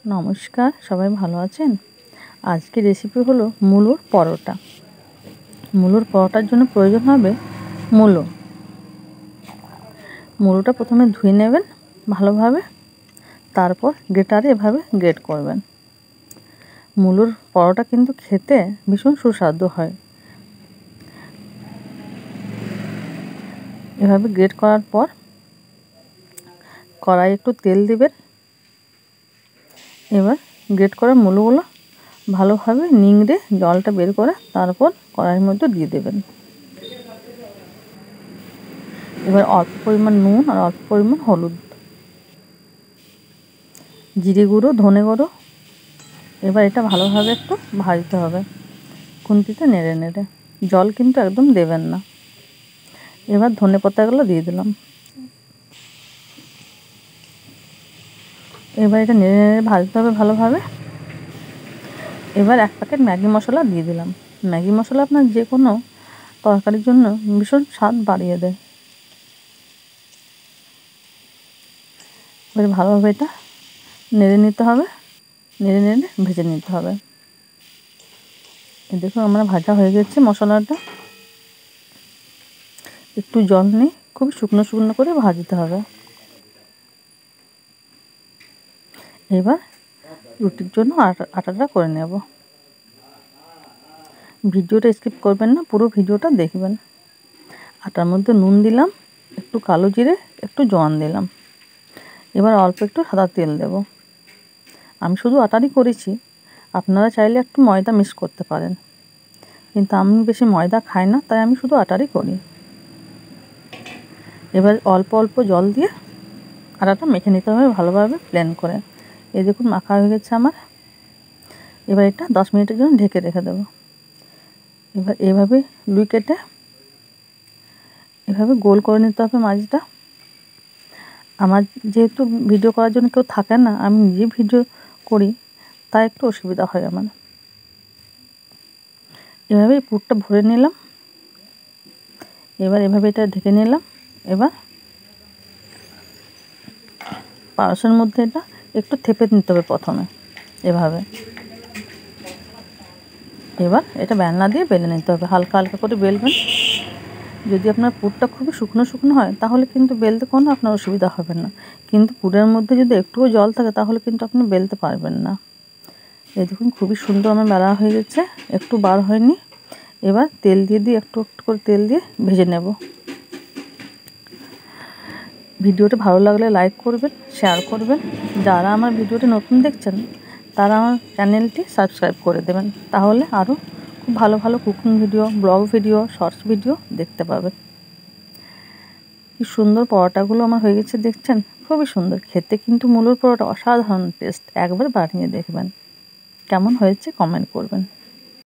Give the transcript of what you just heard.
নমস্কার, সবাই ভালো আছেন? আজকে রেসিপি হলো মূলোর পরোটা। মূলোর পরোটার জন্য প্রয়োজন হবে মূলোটা প্রথমে ধুয়ে নেবেন ভালোভাবে, তারপর গ্রেটারে এভাবে গ্রেট করবেন। মূলোর পরোটা কিন্তু খেতে ভীষণ সুস্বাদু হয়। এভাবে গ্রেট করার পর কড়াইয়ে একটু তেল দিবেন। এবার গ্রেট করা মূলোগুলো ভালোভাবে নিংড়ে জলটা বের করে তারপর কড়াইয়ের মধ্যে দিয়ে দেবেন। এবার অল্প পরিমাণ নুন আর অল্প পরিমাণ হলুদ, জিরে গুঁড়ো, ধনে গুঁড়ো। এবার এটা ভালোভাবে একটু ভাজতে হবে, খুন্তিতে নেড়ে নেড়ে। জল কিন্তু একদম দেবেন না। এবার ধনে পাতাগুলো দিয়ে দিলাম। এবার এটা নেড়ে নেড়ে ভাজতে হবে ভালোভাবে। এবার 1 প্যাকেট ম্যাগি মশলা দিয়ে দিলাম। ম্যাগি মশলা আপনার যে কোনো তরকারির জন্য ভীষণ স্বাদ বাড়িয়ে দেয়। এবার ভালোভাবে এটা নেড়ে নিতে হবে, নেড়ে নেড়ে ভেজে নিতে হবে। দেখুন আমার ভাজা হয়ে গেছে মশলাটা। একটু জল নিয়ে খুব শুকনো শুকনো করে ভাজতে হবে। এবার রুটির জন্য আটাটা করে নেব। ভিডিওটা স্কিপ করবেন না, পুরো ভিডিওটা দেখবেন। আটার মধ্যে নুন দিলাম, একটু কালো জিরে, একটু জোয়ান দিলাম। এবার অল্প একটু সাদা তেল দেব। আমি শুধু আটারই করেছি, আপনারা চাইলে একটু ময়দা মিক্স করতে পারেন, কিন্তু আমি বেশি ময়দা খাই না, তাই আমি শুধু আটারই করি। এবার অল্প অল্প জল দিয়ে আটাটা মেখে নিতে হবে ভালোভাবে প্লেন করে। এই দেখুন মাখা হয়ে গেছে আমার। এবার এটা 10 মিনিটের জন্য ঢেকে রেখে দেবো। এবার এভাবে লুই কেটে এভাবে গোল করে নিতে হবে মাছটা। আমার যেহেতু ভিডিও করার জন্য কেউ থাকে না, আমি নিজে ভিডিও করি, তাই একটু অসুবিধা হয় আমার। এভাবে পুরটা ভরে নিলাম। এবার এভাবে এটা ঢেকে নিলাম। এবার পারসের মধ্যে এটা একটু থেপে নিতে হবে প্রথমে এভাবে। এবার এটা বেলনা দিয়ে বেলে নিতে হবে, হালকা হালকা করে বেলবেন। যদি আপনার পুরটা খুবই শুকনো শুকনো হয় তাহলে কিন্তু বেলতে কোনো আপনার অসুবিধা হবে না, কিন্তু পুরের মধ্যে যদি একটুও জল থাকে তাহলে কিন্তু আপনি বেলতে পারবেন না। এই দেখুন খুবই সুন্দর আমার বেলা হয়ে গেছে, একটু বার হয়নি। এবার তেল দিয়ে একটু একটু করে তেল দিয়ে ভেজে নেব। ভিডিওটা ভালো লাগলে লাইক করবেন, শেয়ার করবেন। যারা আমার ভিডিওটি নতুন দেখছেন তারা আমার চ্যানেলটি সাবস্ক্রাইব করে দেবেন, তাহলে আরও খুব ভালো ভালো cooking video, vlog video, shorts video দেখতে পাবেন। কি সুন্দর পরোটাগুলো আমার হয়ে গেছে দেখছেন, খুবই সুন্দর খেতে। কিন্তু মূলোর পরোটা অসাধারণ টেস্ট, একবার বানিয়ে দেখবেন। কেমন হয়েছে কমেন্ট করবেন।